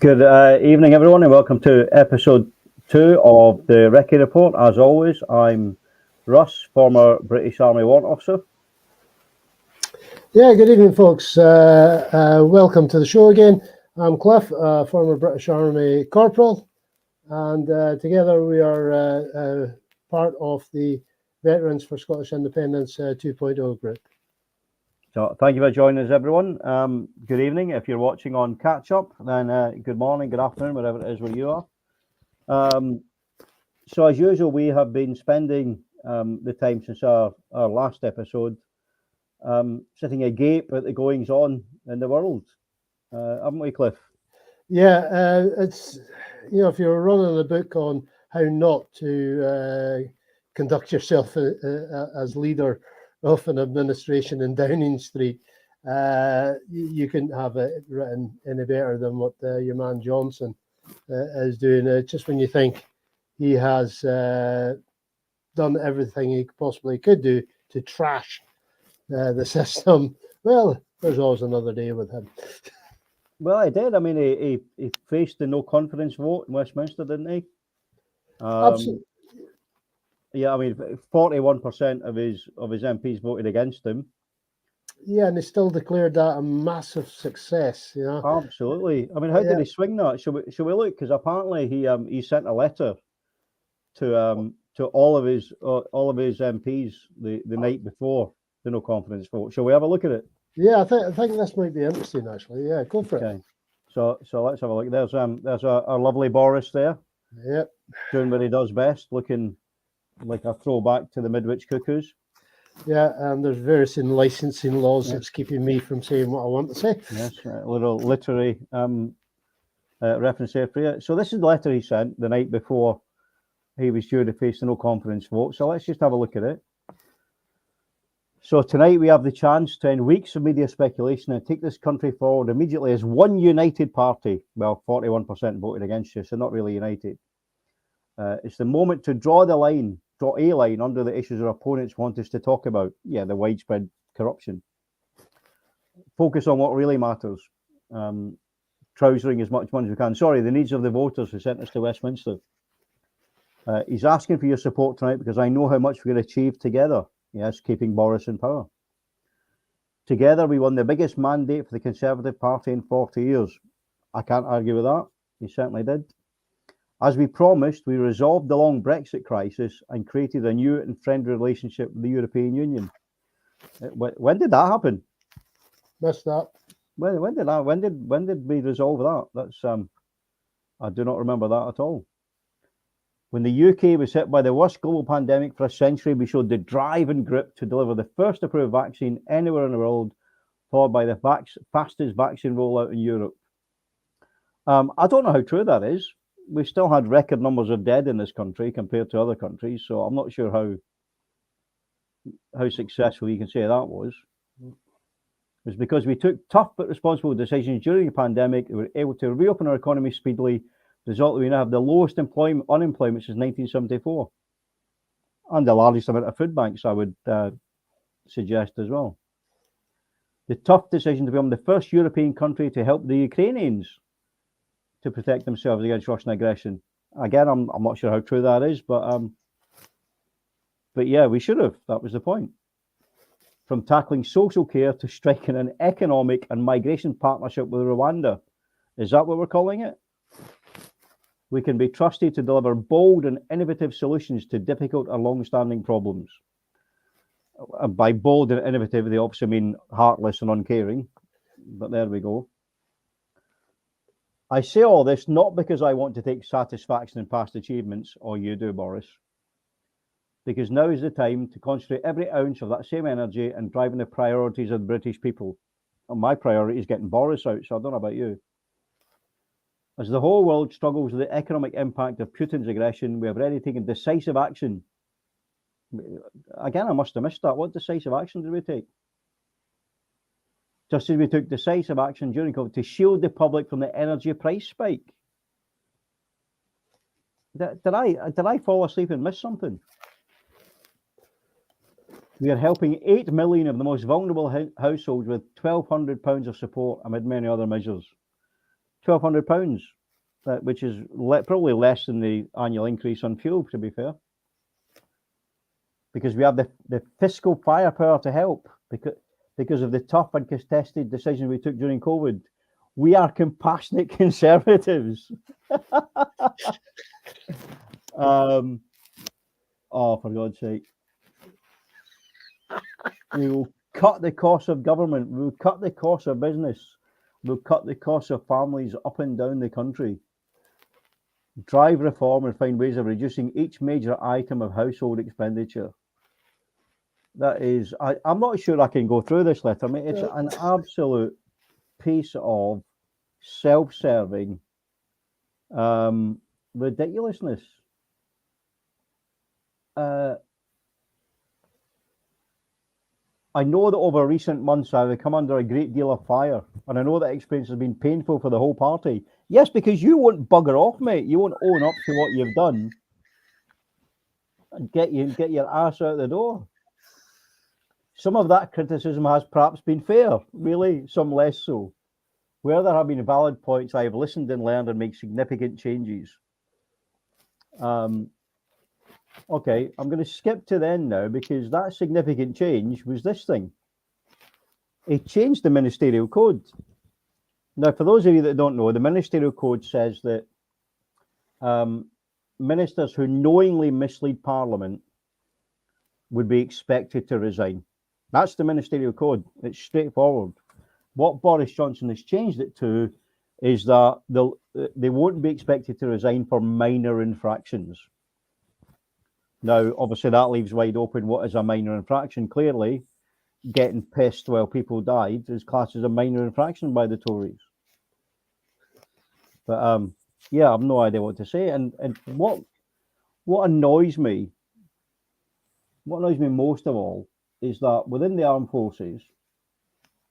Good evening, everyone, and welcome to episode 2 of the Recce Report. As always, I'm Russ, former British Army warrant officer. Yeah, good evening, folks. Welcome to the show again. I'm Cliff, former British Army corporal, and together we are part of the Veterans for Scottish Independence 2.0 group. So thank you for joining us, everyone. Good evening. If you're watching on Catchup, then good morning, good afternoon, wherever it is where you are. So as usual, we have been spending the time since our last episode sitting agape at the goings on in the world, haven't we, Cliff? Yeah, it's, if you're running a book on how not to conduct yourself as leader of an administration in Downing Street, you couldn't have it written any better than what your man Johnson is doing. Just when you think he has done everything he possibly could do to trash the system, well, there's always another day with him. Well, he did. I mean, he faced the no confidence vote in Westminster, didn't he? Absolutely. Yeah, I mean, 41% of his MPs voted against him. Yeah, and he still declared that a massive success. Absolutely. I mean, how did he swing that? Should we look? Because apparently he sent a letter to all of his MPs the night before the no confidence vote. Shall we have a look at it? Yeah, I think this might be interesting, actually. Yeah, go for it. So let's have a look. There's our lovely Boris there. Yep. Doing what he does best, looking like a throwback to the Midwich Cuckoos. Yeah, and there's various licensing laws that's keeping me from saying what I want to say. Yes, a little literary reference there for you. So this is the letter he sent the night before he was due to face the no confidence vote. So let's just have a look at it. So tonight we have the chance to end weeks of media speculation and take this country forward immediately as one united party. Well, 41% voted against you, so not really united. It's the moment to draw a line under the issues our opponents want us to talk about. Yeah, the widespread corruption. Focus on what really matters. Trousering as much money as we can. Sorry, the needs of the voters who sent us to Westminster. He's asking for your support tonight because I know how much we can achieve together. Yes, keeping Boris in power. Together, we won the biggest mandate for the Conservative Party in 40 years. I can't argue with that. He certainly did. As we promised, we resolved the long Brexit crisis and created a new and friendly relationship with the European Union. When did that happen? Missed that. When did we resolve that? That's I do not remember that at all. When the UK was hit by the worst global pandemic for a century, we showed the drive and grip to deliver the first approved vaccine anywhere in the world, followed by the fastest vaccine rollout in Europe. I don't know how true that is. We still had record numbers of dead in this country compared to other countries, so I'm not sure how successful you can say that was. It was because we took tough but responsible decisions during the pandemic. We were able to reopen our economy speedily. The result, we now have the lowest unemployment since 1974, and the largest amount of food banks, I would suggest as well. The tough decision to become the first European country to help the Ukrainians to protect themselves against Russian aggression. Again, I'm not sure how true that is, but yeah, we should have. That was the point. From tackling social care to striking an economic and migration partnership with Rwanda. Is that what we're calling it? We can be trusted to deliver bold and innovative solutions to difficult or long-standing problems. And by bold and innovative, they obviously mean heartless and uncaring. But there we go. I say all this not because I want to take satisfaction in past achievements, or you do, Boris. Because now is the time to concentrate every ounce of that same energy and driving the priorities of the British people. And my priority is getting Boris out, so I don't know about you. As the whole world struggles with the economic impact of Putin's aggression, we have already taken decisive action. Again, I must have missed that. What decisive action did we take? Just as we took decisive action during COVID to shield the public from the energy price spike. Did I fall asleep and miss something? We are helping 8 million of the most vulnerable households with £1,200 of support amid many other measures. £1,200, which is probably less than the annual increase on fuel, to be fair. Because we have the fiscal firepower to help because of the tough and contested decisions we took during COVID. We are compassionate conservatives. Oh, for God's sake. We will cut the cost of government. We will cut the cost of business. We'll cut the cost of families up and down the country. Drive reform and find ways of reducing each major item of household expenditure. That is, I'm not sure I can go through this letter. I mean, it's an absolute piece of self-serving ridiculousness. I know that over recent months I've come under a great deal of fire, and I know that experience has been painful for the whole party. Yes, because you won't bugger off, mate. You won't own up to what you've done and get your ass out the door. Some of that criticism has perhaps been fair, really, some less so. Where there have been valid points, I have listened and learned and made significant changes. Okay, I'm going to skip to the end now because that significant change was this thing. He changed the ministerial code. Now, for those of you that don't know, the ministerial code says that ministers who knowingly mislead Parliament would be expected to resign. That's the ministerial code. It's straightforward. What Boris Johnson has changed it to is that they won't be expected to resign for minor infractions. Now, obviously, that leaves wide open what is a minor infraction. Clearly, getting pissed while people died is classed as a minor infraction by the Tories. But yeah, I've no idea what to say. And what annoys me most of all is that within the armed forces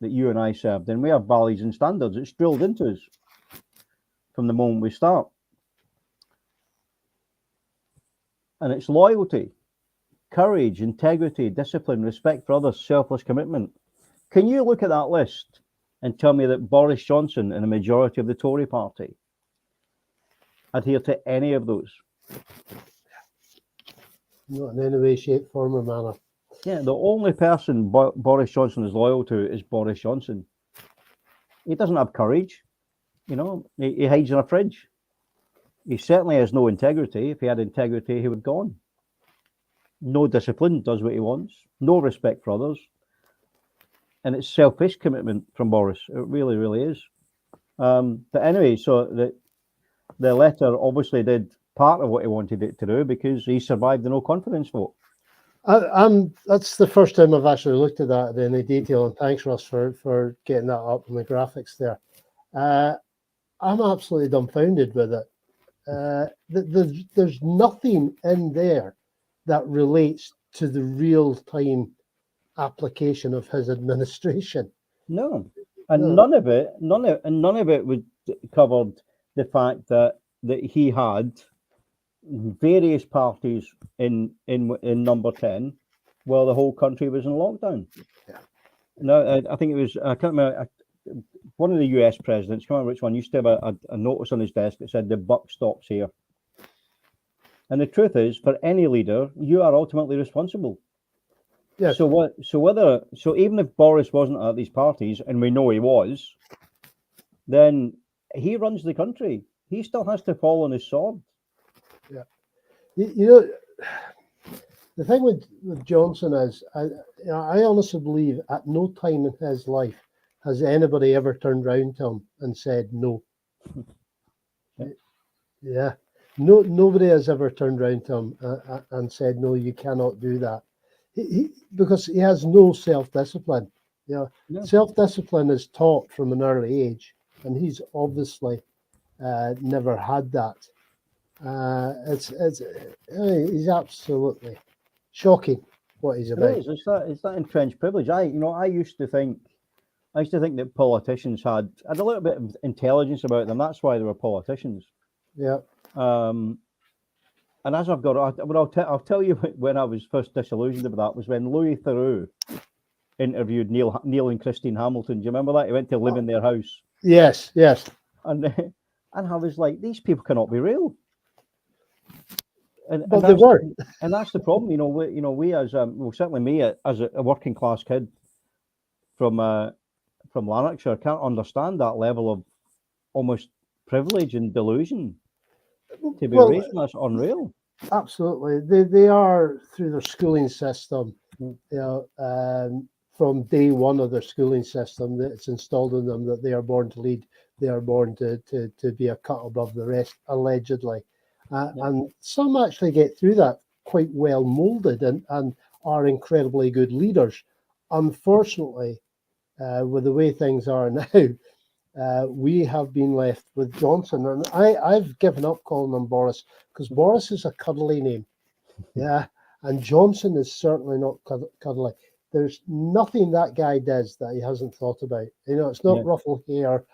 that you and I served in, we have values and standards. It's drilled into us from the moment we start. And it's loyalty, courage, integrity, discipline, respect for others, selfless commitment. Can you look at that list and tell me that Boris Johnson and a majority of the Tory party adhere to any of those? Not in any way, shape, form, or manner. Yeah, the only person Boris Johnson is loyal to is Boris Johnson. He doesn't have courage. You know, he hides in a fridge. He certainly has no integrity. If he had integrity, he would go on. No discipline, does what he wants. No respect for others. And it's selfish commitment from Boris. It really, really is. But anyway, so the letter obviously did part of what he wanted it to do because he survived the no confidence vote. That's the first time I've actually looked at that in any detail, and thanks, Russ, for getting that up in the graphics there. I'm absolutely dumbfounded with it. There's nothing in there that relates to the real-time application of his administration. No, and none of it would covered the fact that he had various parties in number 10 while the whole country was in lockdown. Yeah. No, I think it was, I can't remember, one of the US presidents, I can't remember which one, used to have a notice on his desk that said the buck stops here. And the truth is, for any leader, you are ultimately responsible. Yes. So even if Boris wasn't at these parties, and we know he was, then he runs the country. He still has to fall on his sword. Yeah. You know, the thing with Johnson is, I honestly believe at no time in his life has anybody ever turned round to him and said no. Yeah. Nobody has ever turned round to him and said, no, you cannot do that. Because he has no self-discipline. You know, self-discipline is taught from an early age, and he's obviously never had that. He's absolutely shocking what he's about. It is. It's that entrenched privilege. I used to think that politicians had a little bit of intelligence about them. That's why they were politicians. Yeah. And as I've got, I'll tell you when I was first disillusioned about that was when Louis Theroux interviewed Neil and Christine Hamilton. Do you remember that? He went to live in their house. Yes. and and I was like, these people cannot be real. And But they were. that's the problem. We as well, certainly me as a working class kid from Lanarkshire can't understand that level of almost privilege and delusion to be Well, raised. That's unreal. absolutely. They are through their schooling system, Mm. from day one of their schooling system, that it's installed in them that they are born to lead, they are born to be a cut above the rest, allegedly. Yeah. And some actually get through that quite well molded and are incredibly good leaders. Unfortunately, with the way things are now, we have been left with Johnson. And I've given up calling him Boris because Boris is a cuddly name. Yeah. And Johnson is certainly not cuddly. There's nothing that guy does that he hasn't thought about. It's not Yeah. ruffle hair,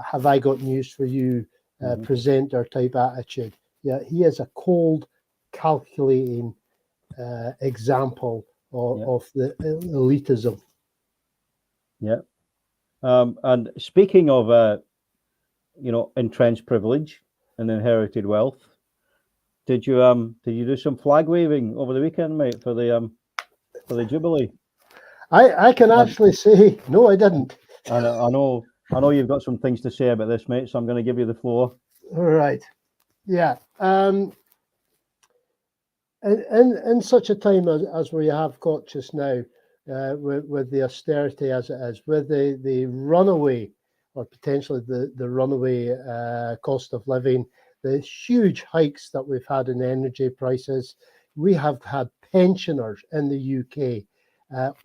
have I got news for you, presenter type attitude. Yeah. He is a cold, calculating example of the elitism. Yeah. And speaking of entrenched privilege and inherited wealth, did you do some flag waving over the weekend, mate, for the Jubilee? I can actually say no, I didn't. And I know you've got some things to say about this, mate. So I'm going to give you the floor. All right. Yeah. In such a time as we have got just now, with the austerity as it is, with the runaway or potentially the runaway cost of living, the huge hikes that we've had in energy prices, we have had pensioners in the UK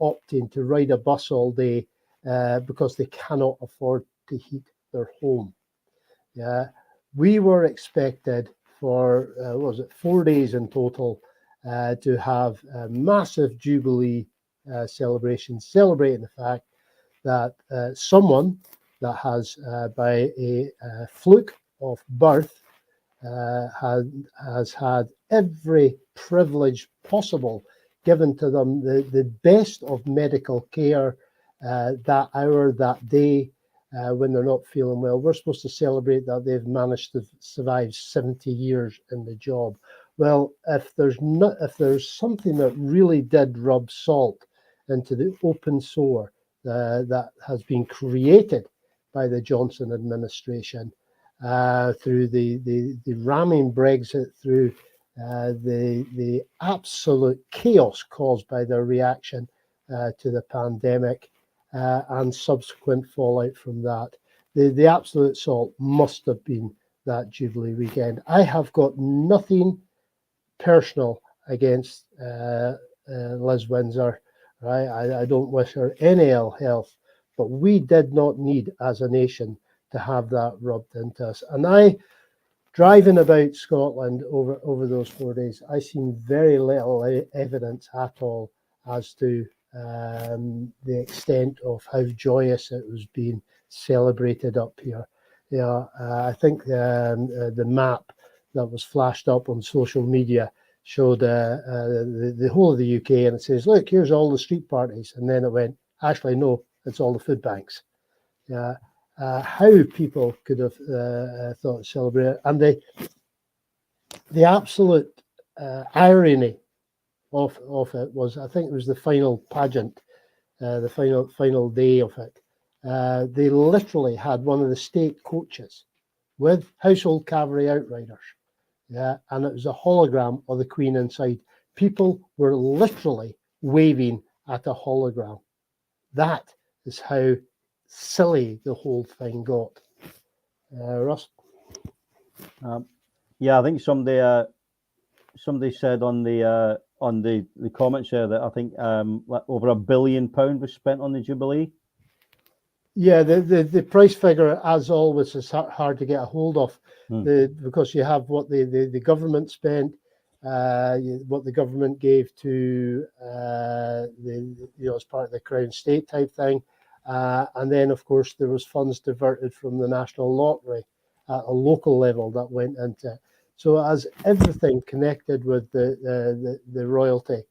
opting to ride a bus all day because they cannot afford to heat their home. Yeah, we were expected for what was it, 4 days in total, to have a massive Jubilee celebration, celebrating the fact that someone that has, by a fluke of birth, has had every privilege possible given to them, the best of medical care that hour, that day, when they're not feeling well. We're supposed to celebrate that they've managed to survive 70 years in the job. Well, if there's something that really did rub salt into the open sore that has been created by the Johnson administration, through the ramming Brexit, through the absolute chaos caused by their reaction to the pandemic, and subsequent fallout from that. The absolute salt must have been that Jubilee weekend. I have got nothing personal against Liz Windsor. Right? I don't wish her any ill health, but we did not need, as a nation, to have that rubbed into us. And driving about Scotland over those 4 days, I seen very little evidence at all as to the extent of how joyous it was being celebrated up here. I think the map that was flashed up on social media showed the whole of the UK, and it says, look, here's all the street parties. And then it went, actually, no, it's all the food banks. Yeah. How people could have thought celebrate, and the absolute irony of it was, I think it was the final pageant, the final day of it. They literally had one of the state coaches with household cavalry outriders, yeah, and it was a hologram of the Queen inside. People were literally waving at a hologram. That is how silly the whole thing got. Russ? Yeah, I think somebody said on the comments there that I think over £1 billion was spent on the Jubilee. Yeah, the price figure, as always, is hard to get a hold of, because you have what the government spent, what the government gave to as part of the Crown State type thing, and then of course there was funds diverted from the National Lottery at a local level that went into it. So as everything connected with the royalty,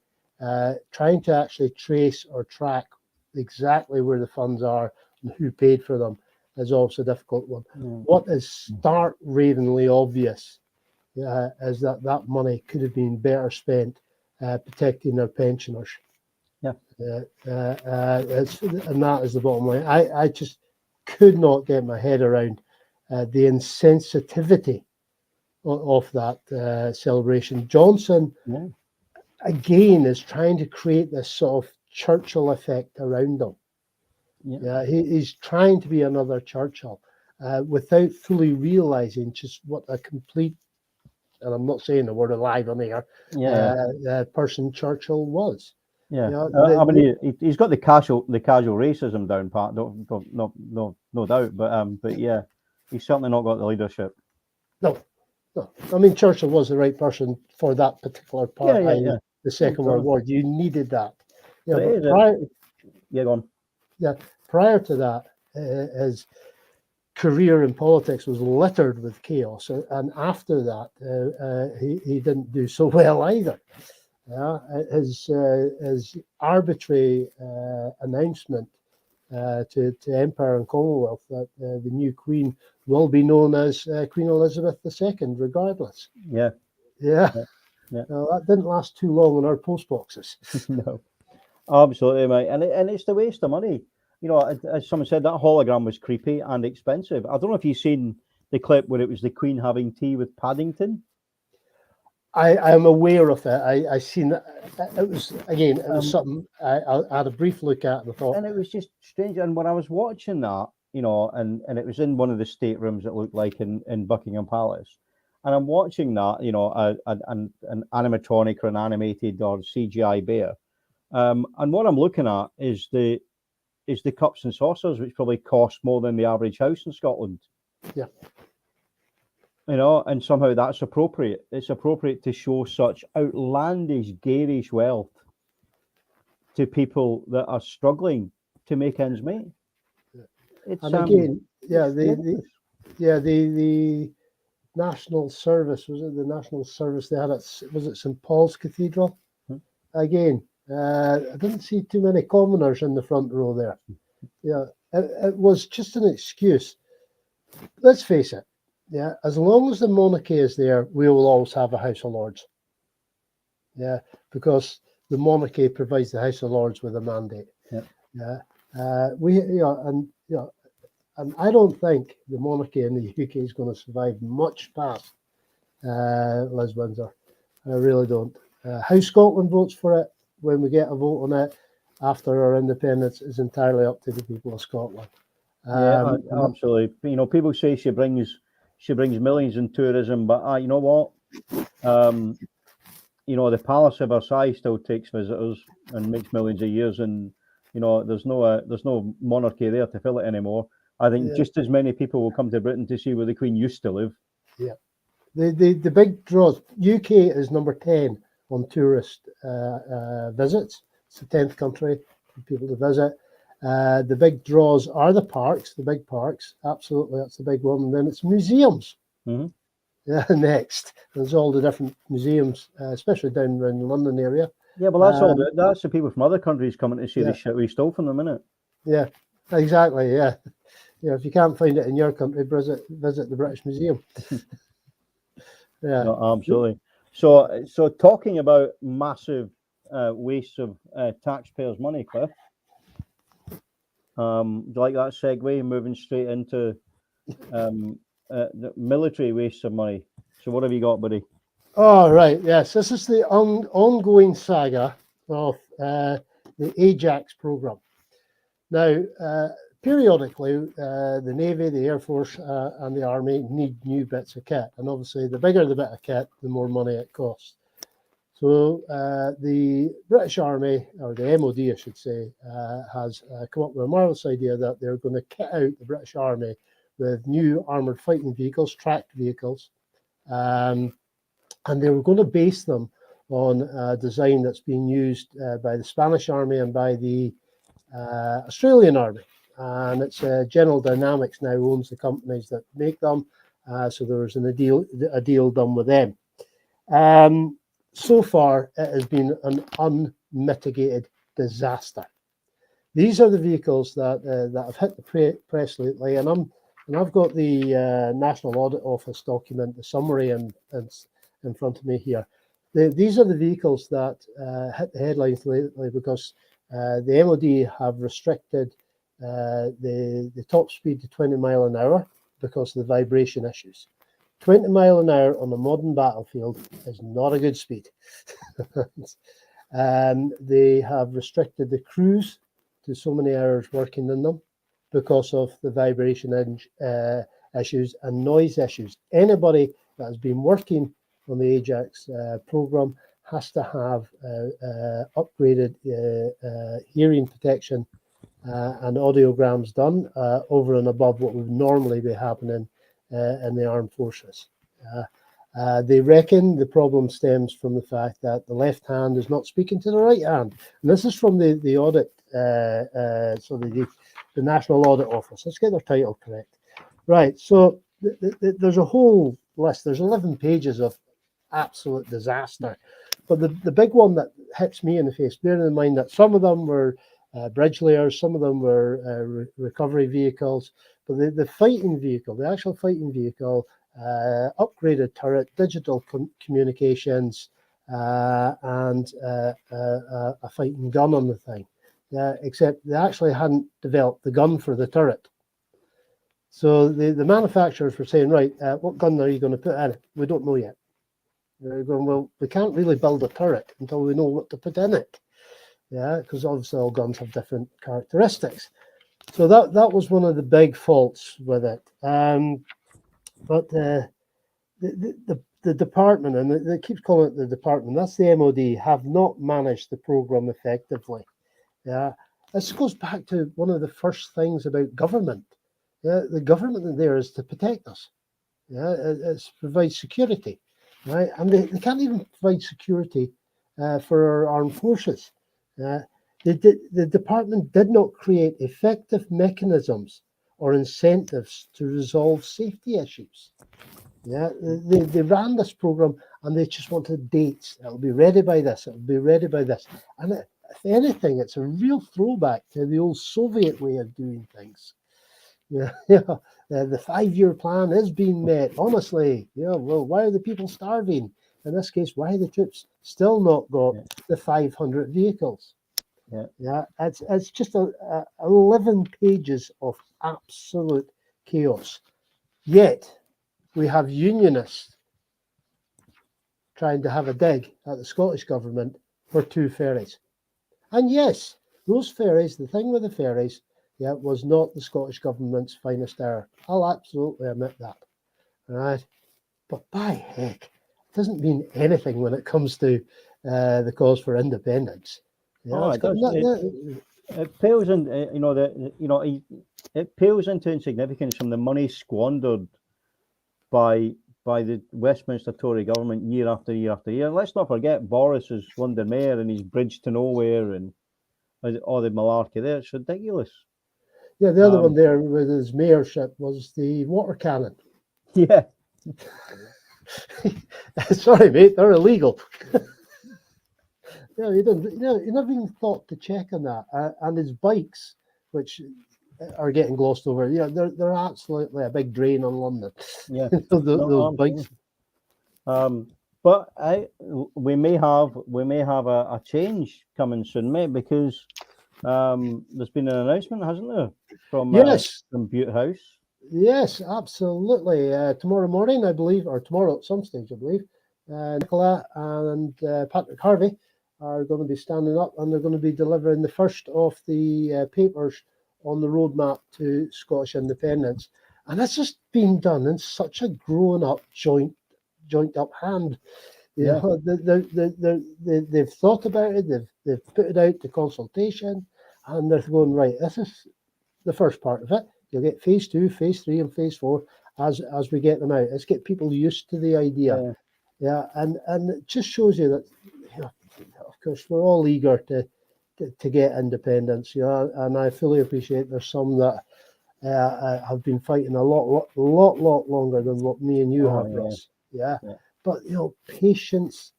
trying to actually trace or track exactly where the funds are and who paid for them is also a difficult one. Mm. What is stark ravingly obvious is that money could have been better spent protecting their pensioners. Yeah. And that is the bottom line. I just could not get my head around the insensitivity of that celebration. Johnson, again, is trying to create this sort of Churchill effect around him. Yeah, he's trying to be another Churchill without fully realizing just what a complete, and I'm not saying the word alive on here, person Churchill was. Yeah, You know, I mean, he's got the casual racism down pat, no doubt. But yeah, he's certainly not got the leadership. No. I mean, Churchill was the right person for that particular part. The Second World War, you needed that. Yeah, but go on. Yeah, prior to that, his career in politics was littered with chaos, and after that, he didn't do so well either. His arbitrary announcement to Empire and Commonwealth that the new Queen will be known as Queen Elizabeth II, regardless. Yeah. That didn't last too long in our post boxes. No, absolutely, mate. And it's the waste of money. You know, as someone said, that hologram was creepy and expensive. I don't know if you've seen the clip where it was the Queen having tea with Paddington. I am aware of it. I seen that. It was something I had a brief look at and I thought. And it was just strange. And when I was watching that, you know, and it was in one of the staterooms, it looked like in Buckingham Palace. And I'm watching that, you know, an animatronic or an animated or CGI bear. And what I'm looking at is the cups and saucers, which probably cost more than the average house in Scotland. Yeah. You know, and somehow that's appropriate. It's appropriate to show such outlandish, garish wealth to people that are struggling to make ends meet. It's, and again, the national service, was it the national service they had at, was it St. Paul's Cathedral? Again, I didn't see too many commoners in the front row there. Yeah, it was just an excuse. Let's face it. Yeah, as long as the monarchy is there, we will always have a House of Lords. Yeah, because the monarchy provides the House of Lords with a mandate. And I don't think the monarchy in the UK is going to survive much past Liz Windsor. I really don't. How Scotland votes for it when we get a vote on it after our independence is entirely up to the people of Scotland. Absolutely. You know, people say she brings millions in tourism, but you know what? You know, the Palace of Versailles still takes visitors and makes millions a year, and you know, there's no monarchy there to fill it anymore. I think just as many people will come to Britain to see where the Queen used to live. Yeah. The big draws. UK is number 10 on tourist visits. It's the 10th country for people to visit. The big draws are the parks, the big parks. Absolutely, that's the big one. And then it's museums. Next, there's all the different museums, especially down around the London area. Yeah, well, that's the people from other countries coming to see the shit we stole from them, isn't it? Yeah, exactly. Yeah, if you can't find it in your country, visit the British Museum. No, absolutely. So talking about massive waste of taxpayers' money, Cliff. Do you like that segue? Moving straight into the military waste of money. So what have you got, buddy? Oh, right. Yes, this is the ongoing saga of the Ajax program. Now, periodically, the Navy, the Air Force, and the Army need new bits of kit. And obviously, the bigger the bit of kit, the more money it costs. So the British Army, or the MOD, I should say, has come up with a marvellous idea that they're going to kit out the British Army with new armoured fighting vehicles, tracked vehicles, and they were going to base them on a design that's being used by the Spanish Army and by the Australian Army. And it's General Dynamics now owns the companies that make them, so there was a deal done with them. So far, it has been an unmitigated disaster. These are the vehicles that have hit the press lately, and I've got the National Audit Office document, the summary, in front of me here. These are the vehicles that hit the headlines lately because the MOD have restricted the top speed to 20 mile an hour because of the vibration issues. 20 mile an hour on a modern battlefield is not a good speed. They have restricted the crews to so many hours working in them because of the vibration issues and noise issues. Anybody that has been working on the Ajax program has to have upgraded hearing protection and audiograms done over and above what would normally be happening in the armed forces. They reckon the problem stems from the fact that the left hand is not speaking to the right hand. And this is from the audit, so the National Audit Office. Let's get their title correct. Right, so there's a whole list. There's 11 pages of absolute disaster. But the big one that hits me in the face, bearing in mind that some of them were bridge layers, some of them were recovery vehicles, but the fighting vehicle, the actual fighting vehicle, upgraded turret, digital communications, and a fighting gun on the thing. Except they actually hadn't developed the gun for the turret. So the manufacturers were saying, right, what gun are you going to put in it? We don't know yet. They're going, well, we can't really build a turret until we know what to put in it. Yeah, because obviously all guns have different characteristics. So that was one of the big faults with it. But the department, and they keep calling it the department, that's the MOD, have not managed the program effectively. Yeah, this goes back to one of the first things about government. Yeah, the government there is to protect us. Yeah, it's to provide security, right? And they can't even provide security for our armed forces. The department did not create effective mechanisms or incentives to resolve safety issues. Yeah, they ran this program and they just wanted dates. It'll be ready by this. It'll be ready by this. And if anything, it's a real throwback to the old Soviet way of doing things. Yeah, the 5-year plan is being met. Honestly, yeah. Well, why are the people starving? In this case, why are the troops still not got the 500 vehicles? Yeah, it's just 11 pages of absolute chaos. Yet we have unionists trying to have a dig at the Scottish government for 2 ferries. And yes, those ferries, the thing with the ferries, was not the Scottish government's finest hour. I'll absolutely admit that. All right. But by heck, it doesn't mean anything when it comes to the cause for independence. Yeah, it does. It pales in, it pales into insignificance from the money squandered by the Westminster Tory government year after year after year. Let's not forget Boris is London Mayor and his bridge to nowhere and all the malarkey there. It's ridiculous. Yeah, the other one there with his mayorship was the water cannon. Yeah. Sorry, mate, they're illegal. Yeah, he didn't. He never even thought to check on that. And his bikes, which are getting glossed over, they're absolutely a big drain on London. Yeah, those bikes. But we may have a change coming soon, mate, because there's been an announcement, hasn't there, from Butte House? Yes, absolutely. Tomorrow morning, I believe, or tomorrow at some stage, I believe, Nicola and Patrick Harvey are going to be standing up and they're going to be delivering the first of the papers on the roadmap to Scottish independence. And that's just been done in such a grown-up, joint up hand. They've thought about it, they've put it out to consultation, and they're going, right, this is the first part of it. You'll get phase 2, phase 3, and phase 4 as we get them out. Let's get people used to the idea. Yeah, and it just shows you that, of course, we're all eager to get independence. And I fully appreciate there's some that have been fighting a lot longer than what me and you have, Russ. Yeah. But patience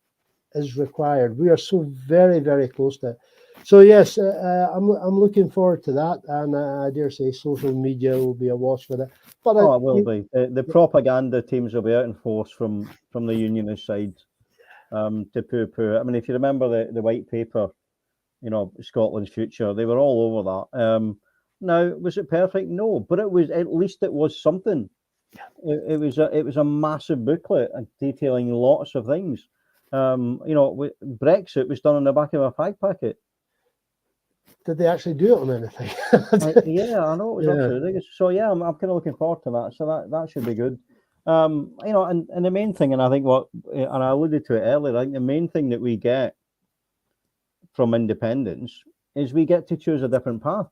is required. We are so very, very close to it. So yes, I'm looking forward to that, and I dare say social media will be awash with it. But Oh, it will be. The propaganda teams will be out in force from the unionist side to poo-poo. I mean, if you remember the white paper, Scotland's future, they were all over that. Now, was it perfect? No, but it was, at least it was something. It was a massive booklet detailing lots of things. Brexit was done on the back of a fag packet. did they actually do it on anything? Yeah, I know it was absolutely. So yeah, I'm kind of looking forward to that. So that should be good. And the main thing, and I think and I alluded to it earlier, I think the main thing that we get from independence is we get to choose a different path.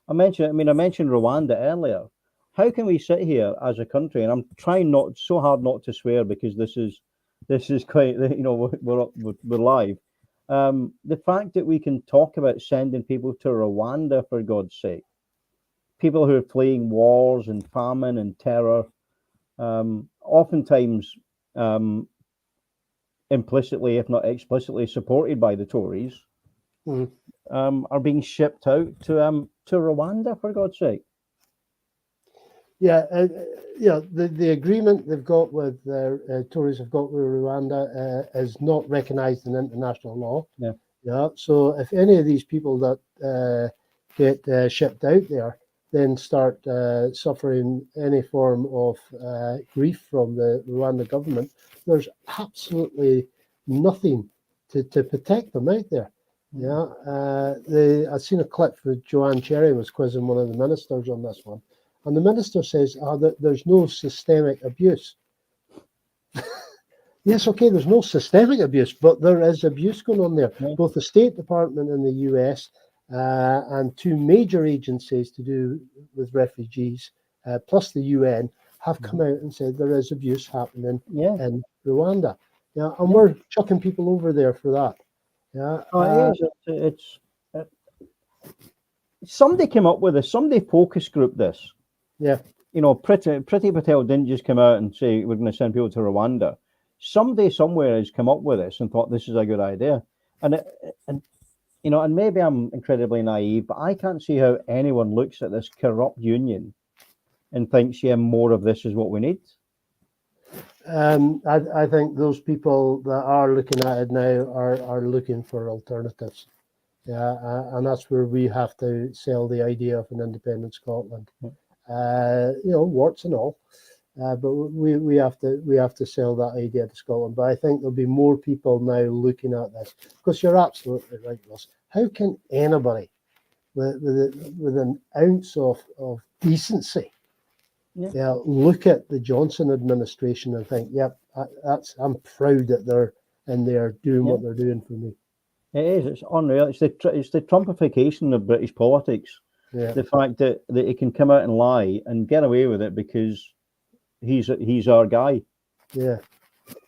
I mentioned Rwanda earlier. How can we sit here as a country, and I'm trying not so hard not to swear because this is quite, we're live. The fact that we can talk about sending people to Rwanda, for God's sake, people who are fleeing wars and famine and terror, oftentimes implicitly, if not explicitly, supported by the Tories, are being shipped out to Rwanda, for God's sake. Yeah, the agreement they've got with Tories have got with Rwanda is not recognised in international law. Yeah. Yeah. So if any of these people that get shipped out there then start suffering any form of grief from the Rwanda government, there's absolutely nothing to protect them out there. Yeah. I've seen a clip where Joanne Cherry was quizzing one of the ministers on this one. And the minister says that there's no systemic abuse. Yes, okay, there's no systemic abuse, but there is abuse going on there. Yeah. Both the State Department in the US and two major agencies to do with refugees, plus the UN, have come out and said there is abuse happening in Rwanda. Yeah, and we're chucking people over there for that. Yeah, it is. Somebody came up with this. Somebody focus group this. Yeah. Priti Patel didn't just come out and say we're going to send people to Rwanda. Somebody somewhere has come up with this and thought this is a good idea. And maybe I'm incredibly naive, but I can't see how anyone looks at this corrupt union and thinks, more of this is what we need. I think those people that are looking at it now are looking for alternatives. Yeah, and that's where we have to sell the idea of an independent Scotland. Warts and all, but we have to sell that idea to Scotland. But I think there'll be more people now looking at this, because you're absolutely right, Russ. How can anybody with an ounce of decency look at the Johnson administration and think, yep, I'm proud that they're in there doing what they're doing for me. It is. It's unreal. It's the Trumpification of British politics. Yeah. The fact that he can come out and lie and get away with it because he's our guy. Yeah.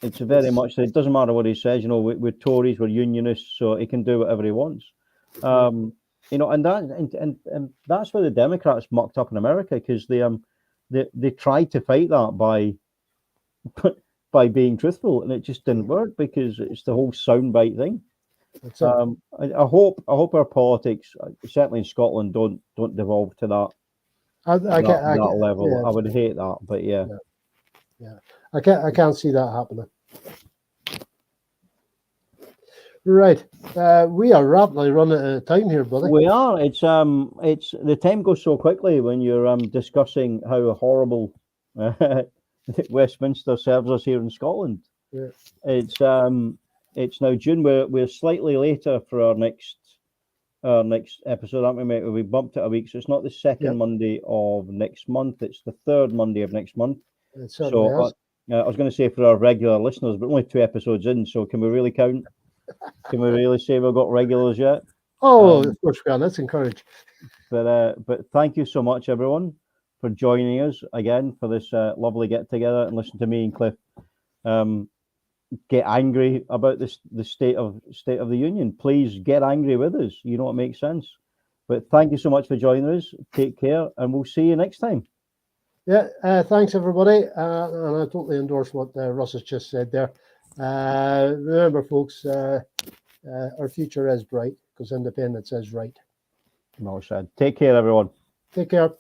It's very much. It doesn't matter what he says. We're Tories, we're unionists, so he can do whatever he wants. And that's where the Democrats mucked up in America, because they tried to fight that by being truthful, and it just didn't work, because it's the whole soundbite thing. I hope our politics, certainly in Scotland, don't devolve to that level. Yeah. I would hate that, but yeah. I can't see that happening. Right, we are rapidly running out of time here, buddy. We are. It's the time goes so quickly when you're discussing how horrible Westminster serves us here in Scotland. Yeah. It's now June. We're slightly later for our next episode, aren't we, mate? We bumped it a week, so it's not the second Monday of next month. It's the third Monday of next month. So I was going to say for our regular listeners, but only 2 episodes in. So can we really count? Can we really say we've got regulars yet? Oh, of course we can. Let's encourage. But thank you so much, everyone, for joining us again for this lovely get together, and listen to me and Cliff get angry about the state of the union. Please get angry with us. You know, it makes sense. But thank you so much for joining us. Take care, and we'll see you next time. Yeah, thanks everybody, and I totally endorse what Russ has just said there. Remember, folks, our future is bright. because independence is right. Well said. Take care, everyone. Take care.